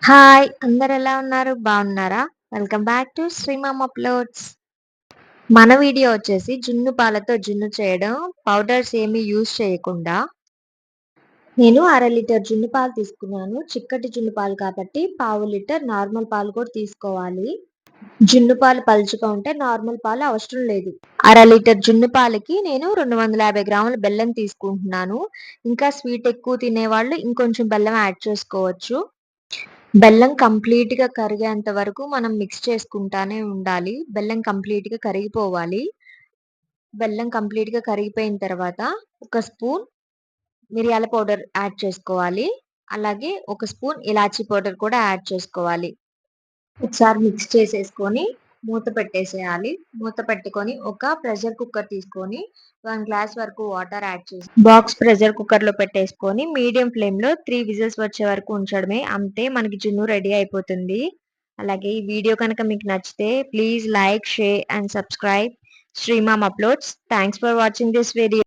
Hi! అందరెలా ఉన్నారు? బావున్నారా? Welcome back to Srimam uploads. మన వీడియో వచ్చేసి జున్ను పాలతో జున్ను చేయడం. పౌడర్స్ ఏమి యూజ్ చేయకుండా. నేను అర లీటర్ జున్ను పాలు తీసుకున్నాను. చిక్కటి జున్ను పాలు కాబట్టి పావు లీటర్ నార్మల్ పాలు కూడా తీసుకోవాలి. జున్ను పాలు పలుచగా ఉంటే నార్మల్ పాలు అవసరం లేదు. అర లీటర్ జున్ను పాలకి నేను 250 గ్రాముల బెల్లం తీసుకుంటున్నాను. ఇంకా స్వీట్ ఎక్కువ తినేవాళ్ళు ఇంకొంచెం బెల్లం యాడ్ చేసుకోవచ్చు. బెల్లం కంప్లీట్‌గా కరిగేంత వరకు మనం మిక్స్ చేసుకుంటానే ఉండాలి. బెల్లం కంప్లీట్‌గా కరిగిపోవాలి. బెల్లం కంప్లీట్‌గా కరిగిపోయిన తర్వాత ఒక స్పూన్ మిరియాల పౌడర్ యాడ్ చేసుకోవాలి. అలాగే ఒక స్పూన్ ఇలాచీ పౌడర్ కూడా యాడ్ చేసుకోవాలి. ఒకసారి మిక్స్ చేసేసుకొని మూత పెట్టేసేయాలి. మూత పెట్టుకొని ఒక ప్రెషర్ కుక్కర్ తీసుకొని 1 గ్లాస్ వరకు వాటర్ యాడ్ చేసి బాక్స్ ప్రెషర్ కుక్కర్‌లో పెట్టేసుకొని మీడియం ఫ్లేమ్‌లో 3 విజిల్స్ వచ్చే వరకు ఉంచడమే. అంతే మనకి జున్ను రెడీ అయిపోతుంది. అలాగే ఈ వీడియో కనుక మీకు నచ్చితే please like, share and subscribe Srimam uploads. Thanks for watching this video.